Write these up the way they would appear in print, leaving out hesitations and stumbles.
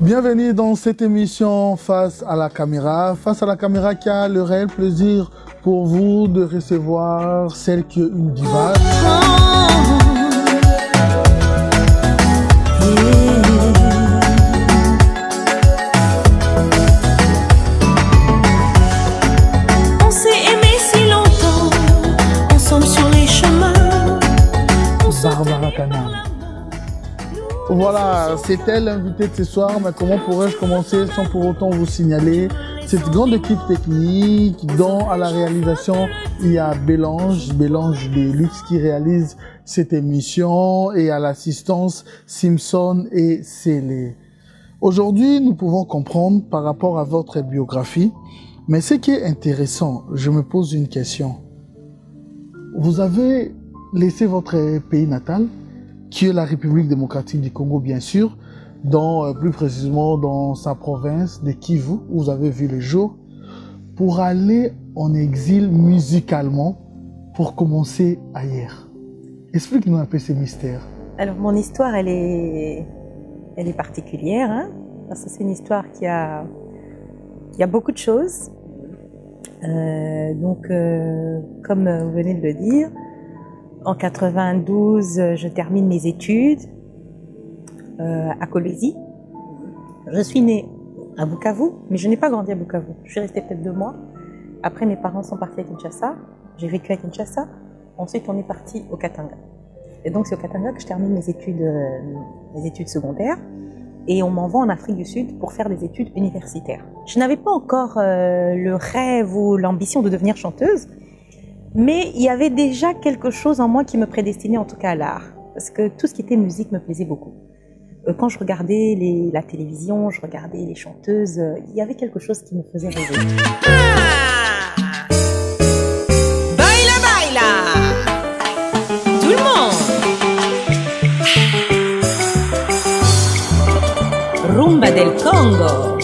Bienvenue dans cette émission Face à la caméra. Face à la caméra qui a le réel plaisir pour vous de recevoir celle qui est une diva. On s'est aimé si longtemps, ensemble sur les chemins. Barbara Canal. Voilà, c'est elle l'invitée de ce soir, mais comment pourrais-je commencer sans pour autant vous signaler cette grande équipe technique dont à la réalisation il y a Bélange de Luxe qui réalise cette émission et à l'assistance Simpson et Célé. Aujourd'hui, nous pouvons comprendre par rapport à votre biographie, mais ce qui est intéressant, je me pose une question. Vous avez laissé votre pays natal, qui est la République démocratique du Congo, bien sûr, plus précisément dans sa province de Kivu, où vous avez vu le jour, pour aller en exil musicalement, pour commencer ailleurs. Explique-nous un peu ces mystères. Alors, mon histoire, elle est particulière, hein, parce que c'est une histoire qui a beaucoup de choses. Comme vous venez de le dire, en 92, je termine mes études à Kolwezi. Je suis née à Bukavu, mais je n'ai pas grandi à Bukavu. Je suis restée peut-être 2 mois. Après, mes parents sont partis à Kinshasa. J'ai vécu à Kinshasa. Ensuite, on est parti au Katanga. Et donc, c'est au Katanga que je termine mes études secondaires. Et on m'envoie en Afrique du Sud pour faire des études universitaires. Je n'avais pas encore le rêve ou l'ambition de devenir chanteuse. Mais il y avait déjà quelque chose en moi qui me prédestinait en tout cas à l'art. Parce que tout ce qui était musique me plaisait beaucoup. Quand je regardais la télévision, je regardais les chanteuses, il y avait quelque chose qui me faisait rêver. Baila, baila! Tout le monde! Rumba del Congo!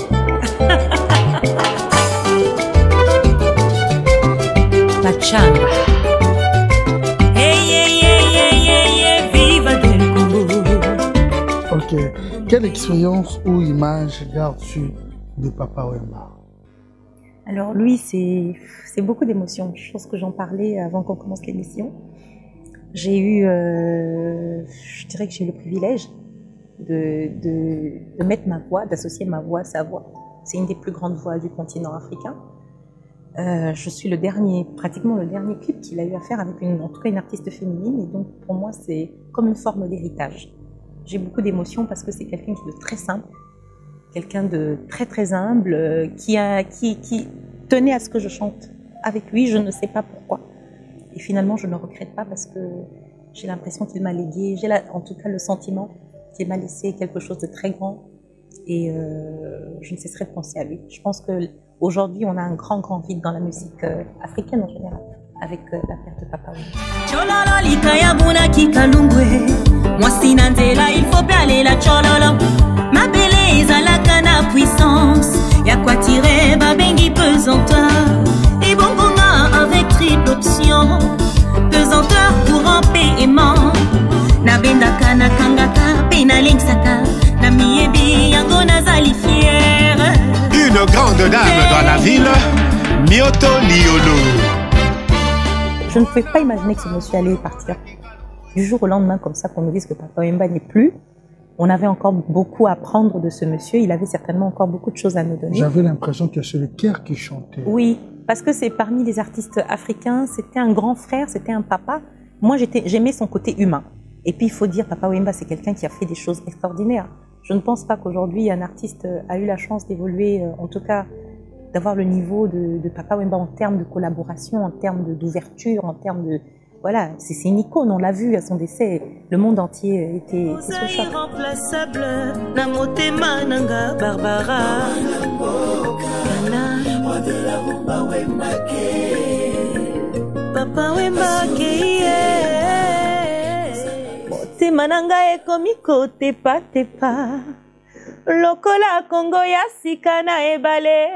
Pachanga. Hey, hey, hey, hey, hey, hey, viva del Congo. Ok. Quelle expérience ou image gardes-tu de Papa Wemba? Alors lui, c'est beaucoup d'émotions. Je pense que j'en parlais avant qu'on commence l'émission. J'ai eu, je dirais que j'ai eu le privilège de mettre ma voix, d'associer ma voix à sa voix. C'est une des plus grandes voix du continent africain. Je suis pratiquement le dernier clip qu'il a eu à faire avec en tout cas une artiste féminine, et donc pour moi c'est comme une forme d'héritage. J'ai beaucoup d'émotions parce que c'est quelqu'un de très simple, quelqu'un de très très humble, qui tenait à ce que je chante avec lui, je ne sais pas pourquoi. Et finalement je ne regrette pas parce que j'ai l'impression qu'il m'a légué, en tout cas le sentiment qu'il m'a laissé quelque chose de très grand, et je ne cesserai de penser à lui. Je pense que aujourd'hui, on a un grand vide dans la musique africaine en général, avec la perte de Papa Wemba. Chololo likaya bunaki kalungwe, mwasi na nzela il faut aller la chololo. Mabele ezalaka na puissance, ya kwa tirer babengi pesanteur. Et bongonga avec triple option, pesanteur pour un paiement. Na bendaka na kangaka, pe na lengsaka, na miebi yango nazali fière. Une grande dame dans la ville, Myoto Liolo. Je ne pouvais pas imaginer que ce monsieur allait partir du jour au lendemain comme ça, qu'on nous dise que Papa Wemba n'est plus. On avait encore beaucoup à apprendre de ce monsieur, il avait certainement encore beaucoup de choses à nous donner. J'avais l'impression que c'est le cœur qui chantait. Oui, parce que c'est parmi les artistes africains, c'était un grand frère, c'était un papa. Moi, j'aimais son côté humain. Et puis, il faut dire, Papa Wemba, c'est quelqu'un qui a fait des choses extraordinaires. Je ne pense pas qu'aujourd'hui, un artiste a eu la chance d'évoluer, en tout cas, d'avoir le niveau de Papa Wemba en termes de collaboration, en termes d'ouverture, en termes de... Voilà, c'est une icône, on l'a vu à son décès. Le monde entier était sous le choc. Irremplaçable, na motema nanga Barbara. Papa Wemba ke motema nanga ekomi kotepa tepa. Lokola Congo ya sika na ebale.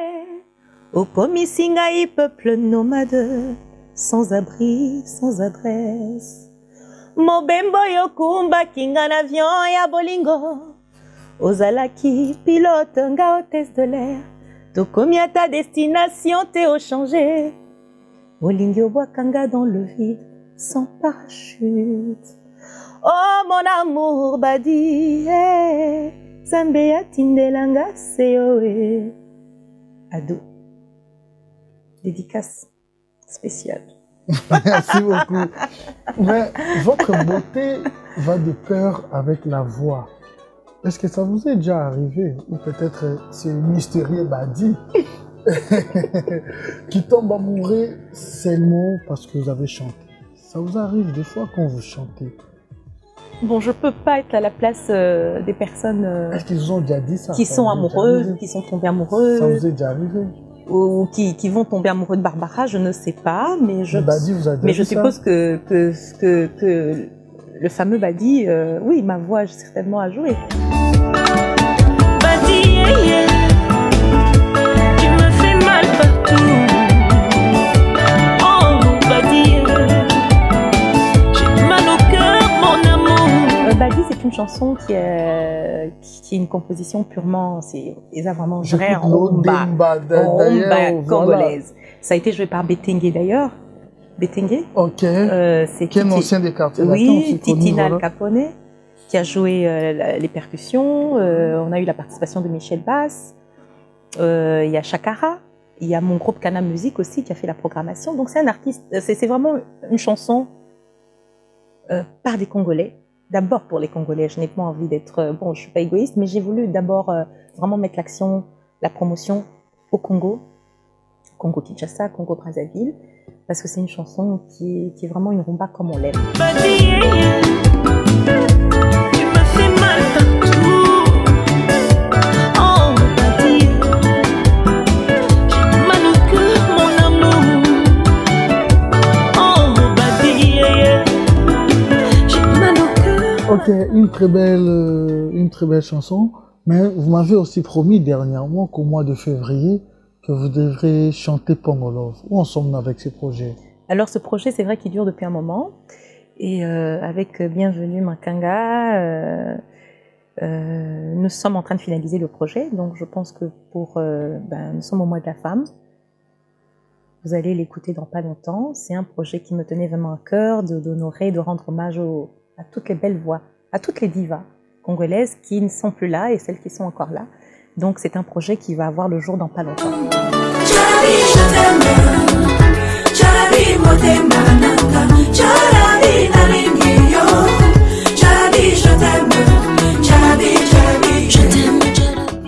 Okomisi ngai peuple nomade, sans abri, sans adresse. Mobembo yokumba kinga na avion ya bolingo. Ozalaki, pilote, nga hôtesse de l'air. Tokomi à ta destination, t'es au changé. Olingi obwakanga dans le vide, sans parachute. Oh mon amour, badi, eh, Zambia tindelanga seoe. Ado. Dédicace spéciale. Merci beaucoup. Mais votre beauté va de pair avec la voix. Est-ce que ça vous est déjà arrivé, ou peut-être c'est un mystérieux badi qui tombe amoureux seulement parce que vous avez chanté? Ça vous arrive des fois quand vous chantez? Bon, je peux pas être à la place des personnes Est-ce qu'ils vous ont déjà dit ça? qui sont amoureuses, qui sont tombées amoureuses. Ça vous est déjà arrivé? Ou qui vont tomber amoureux de Barbara, je ne sais pas, mais je suppose que le fameux Badi, oui, ma voix certainement a joué. Badi, yeah, yeah. Tu me fais mal partout. Oh, Badi, yeah. J'ai mal au cœur, mon amour. Badi, c'est une chanson qui est une composition purement, c'est vraiment vrai en rumba congolaise. Ça a été joué par Betengue d'ailleurs. Betengue. Ok. C'est qui est un ancien des quartiers. Oui, Titina Al Capone, qui a joué les percussions. On a eu la participation de Michel Bass. Il y a Chakara. Il y a mon groupe Cana Music aussi qui a fait la programmation. Donc c'est un artiste, c'est vraiment une chanson par des Congolais. D'abord pour les Congolais, je n'ai pas envie d'être... bon, je ne suis pas égoïste, mais j'ai voulu d'abord vraiment mettre l'action, la promotion au Congo. Congo-Kinshasa, Congo-Brazzaville. Parce que c'est une chanson qui est vraiment une rumba comme on l'aime. Badi, yeah, yeah. Tu me fais mal partout. Oh, Badi, j'ai mal au cœur, mon amour. Oh, Badi, yeah, yeah. J'ai mal au cœur. Ok, une très belle chanson. Mais vous m'avez aussi promis dernièrement qu'au mois de février, que vous devrez chanter Pongolov. Où en sommes-nous avec ce projet? Alors ce projet, c'est vrai qu'il dure depuis un moment. Et avec Bienvenue Makanga, nous sommes en train de finaliser le projet. Donc je pense que nous sommes au mois de la femme. Vous allez l'écouter dans pas longtemps. C'est un projet qui me tenait vraiment à cœur d'honorer, de rendre hommage à toutes les belles voix, à toutes les divas congolaises qui ne sont plus là et celles qui sont encore là. Donc c'est un projet qui va avoir le jour dans pas longtemps.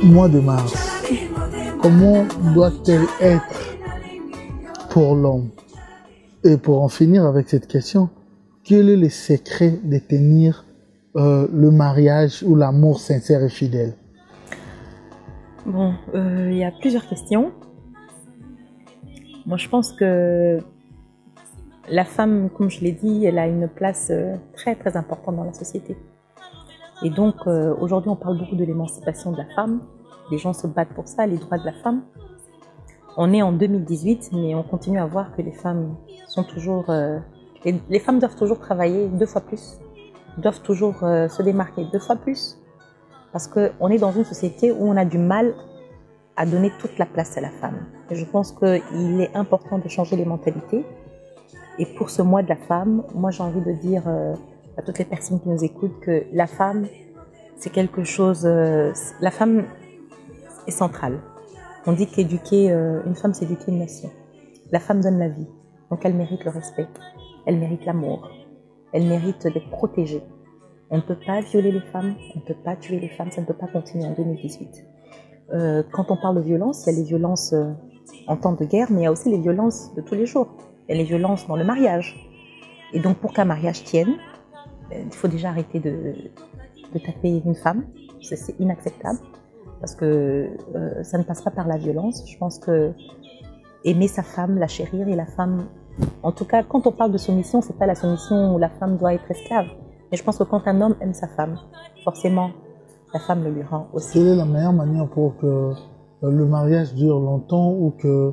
Mois de mars, comment doit-elle être pour l'homme? Et pour en finir avec cette question, quel est le secret de tenir le mariage ou l'amour sincère et fidèle? Bon, il y a plusieurs questions. Moi, je pense que la femme, comme je l'ai dit, elle a une place très très importante dans la société. Et donc, aujourd'hui, on parle beaucoup de l'émancipation de la femme. Les gens se battent pour ça, les droits de la femme. On est en 2018, mais on continue à voir que les femmes sont toujours... les femmes doivent toujours travailler 2 fois plus, doivent toujours se démarquer 2 fois plus. Parce qu'on est dans une société où on a du mal à donner toute la place à la femme. Et je pense qu'il est important de changer les mentalités. Et pour ce mois de la femme, moi j'ai envie de dire à toutes les personnes qui nous écoutent que la femme, c'est quelque chose... la femme est centrale. On dit qu'éduquer une femme, c'est éduquer une nation. La femme donne la vie. Donc elle mérite le respect. Elle mérite l'amour. Elle mérite d'être protégée. On ne peut pas violer les femmes, on ne peut pas tuer les femmes, ça ne peut pas continuer en 2018. Quand on parle de violence, il y a les violences en temps de guerre, mais il y a aussi les violences de tous les jours. Il y a les violences dans le mariage. Et donc pour qu'un mariage tienne, il faut déjà arrêter de taper une femme. C'est inacceptable, parce que ça ne passe pas par la violence. Je pense que aimer sa femme, la chérir, et la femme... En tout cas, quand on parle de soumission, c'est pas la soumission où la femme doit être esclave. Mais je pense que quand un homme aime sa femme, forcément, la femme le lui rend aussi. Quelle est la meilleure manière pour que le mariage dure longtemps ou que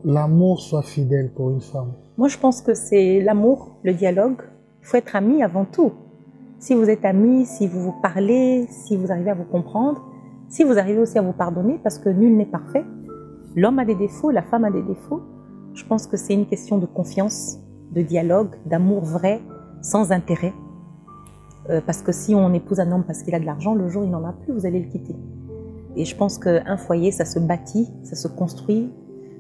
l'amour soit fidèle pour une femme? Moi, je pense que c'est l'amour, le dialogue. Il faut être ami avant tout. Si vous êtes amis, si vous vous parlez, si vous arrivez à vous comprendre, si vous arrivez aussi à vous pardonner, parce que nul n'est parfait. L'homme a des défauts, la femme a des défauts. Je pense que c'est une question de confiance, de dialogue, d'amour vrai, sans intérêt. Parce que si on épouse un homme parce qu'il a de l'argent, le jour où il n'en a plus, vous allez le quitter. Et je pense qu'un foyer, ça se bâtit, ça se construit.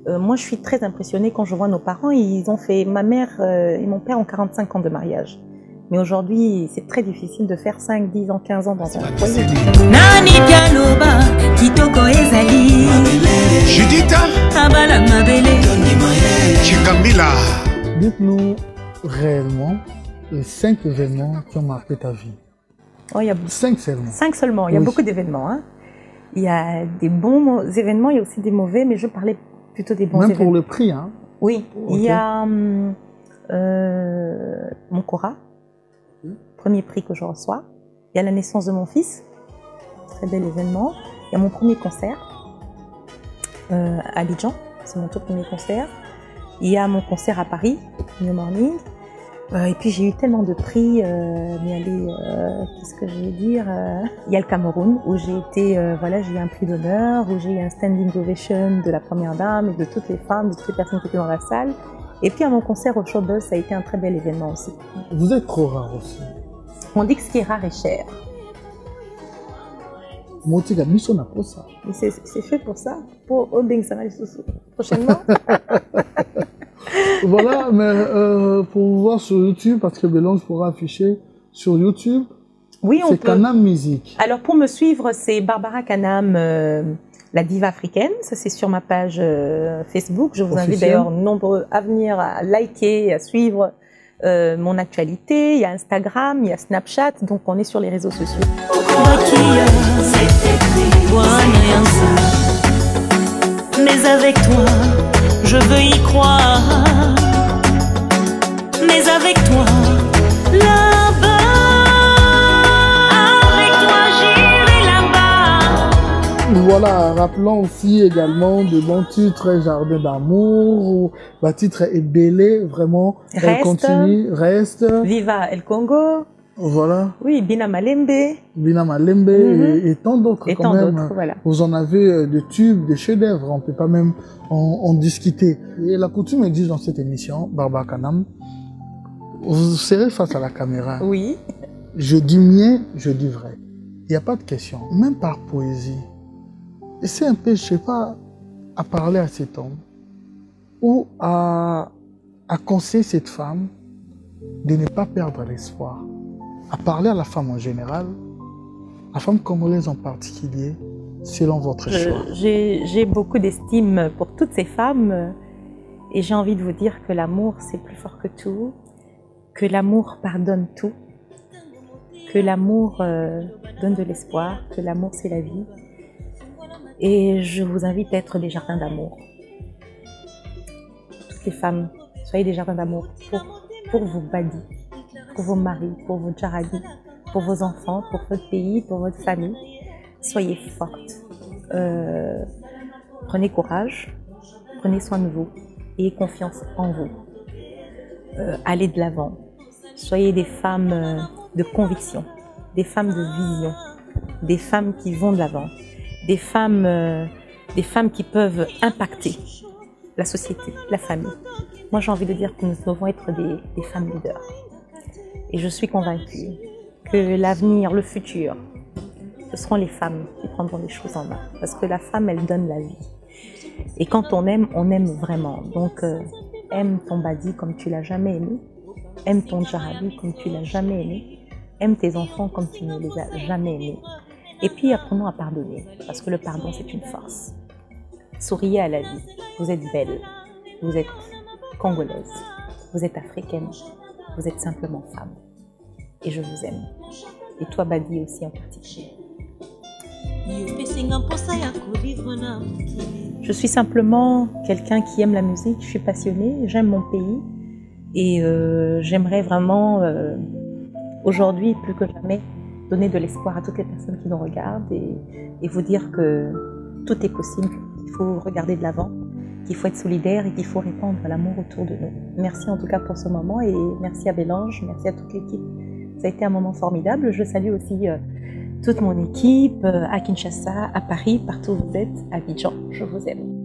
Moi, je suis très impressionnée quand je vois nos parents. Ils ont fait, ma mère et mon père ont 45 ans de mariage. Mais aujourd'hui, c'est très difficile de faire 5, 10 ans, 15 ans dans un foyer. Nani Pialoba, Kitoko Ezali, Judith Abala Mabele, Chikamila. Dites-nous réellement les 5 événements qui ont marqué ta vie. Oh, il y a 5 seulement. 5 seulement, il y a Oui. beaucoup d'événements. Hein. Il y a des bons événements, il y a aussi des mauvais, mais je parlais plutôt des bons Même événements. pour le prix, hein. Oui, Ok. il y a mon Cora, premier prix que je reçois. Il y a la naissance de mon fils, très bel événement. Il y a mon premier concert à Abidjan, c'est mon tout premier concert. Il y a mon concert à Paris, New Morning. Et puis j'ai eu tellement de prix, mais allez, qu'est-ce que je vais dire il y a le Cameroun où j'ai été, voilà, j'ai eu un prix d'honneur, où j'ai eu un standing ovation de la première dame et de toutes les femmes, de toutes les personnes qui étaient dans la salle. Et puis à mon concert au Showbuzz, ça a été un très bel événement aussi. Vous êtes trop rare aussi. On dit que ce qui est rare est cher. Moi, tu as mis son pour ça. Mais c'est fait pour ça, pour Odeng Sanalisoso. Prochainement. Voilà, mais pour voir sur YouTube, parce que Bélange pourra afficher sur YouTube, Oui, on c'est peut. Kanam Musique. Alors pour me suivre, c'est Barbara Kanam, la diva africaine. Ça c'est sur ma page Facebook. Je vous invite Officielle. d'ailleurs nombreux à venir, à liker, à suivre mon actualité. Il y a Instagram, il y a Snapchat, donc on est sur les réseaux sociaux. mais avec toi, je veux y croire. Mais avec toi, là-bas, avec toi, j'irai là-bas. Voilà, rappelons aussi également de bons titres, Jardin d'amour, le titre est Bélé, vraiment, elle Reste. continue, reste, Viva El Congo, voilà, oui, Bina Malembe, Bina Malembe et tant d'autres et quand tant même. d'autres, voilà. Vous en avez de tubes, de chefs-d'œuvre, on peut pas même en discuter. Et la coutume exige dans cette émission, Barbara Kanam, vous serez face à la caméra. Oui. Je dis mien, je dis vrai. Il n'y a pas de question, même par poésie. Essayez un peu, je sais pas, à parler à cet homme ou à conseiller cette femme de ne pas perdre l'espoir. À parler à la femme en général, la femme congolaise en particulier, selon votre choix. J'ai beaucoup d'estime pour toutes ces femmes et j'ai envie de vous dire que l'amour c'est plus fort que tout, que l'amour pardonne tout, que l'amour donne de l'espoir, que l'amour c'est la vie. Et je vous invite à être des jardins d'amour. Toutes les femmes, soyez des jardins d'amour pour vos badis, pour vos maris, pour vos djaradis, pour vos enfants, pour votre pays, pour votre famille. Soyez fortes. Prenez courage, prenez soin de vous, ayez confiance en vous. Allez de l'avant. Soyez des femmes de conviction, des femmes de vision, des femmes qui vont de l'avant, des femmes qui peuvent impacter la société, la famille. Moi, j'ai envie de dire que nous devons être des femmes leaders. Et je suis convaincue que l'avenir, le futur, ce seront les femmes qui prendront les choses en main. Parce que la femme, elle donne la vie. Et quand on aime vraiment. Donc, aime ton badi comme tu l'as jamais aimé. Aime ton djarabi comme tu l'as jamais aimé. Aime tes enfants comme tu ne les as jamais aimés. Et puis, apprenons à pardonner. Parce que le pardon, c'est une force. Souriez à la vie. Vous êtes belle. Vous êtes congolaise. Vous êtes africaine. Vous êtes simplement femme. Et je vous aime. Et toi, Badi, aussi en particulier. Je suis simplement quelqu'un qui aime la musique, je suis passionnée, j'aime mon pays et j'aimerais vraiment aujourd'hui plus que jamais donner de l'espoir à toutes les personnes qui nous regardent et vous dire que tout est possible, qu'il faut regarder de l'avant, qu'il faut être solidaire et qu'il faut répandre l'amour autour de nous. Merci en tout cas pour ce moment et merci à Bélange, merci à toute l'équipe. Vous Ça a été un moment formidable. Je salue aussi toute mon équipe à Kinshasa, à Paris, partout où vous êtes, à Abidjan. Je vous aime.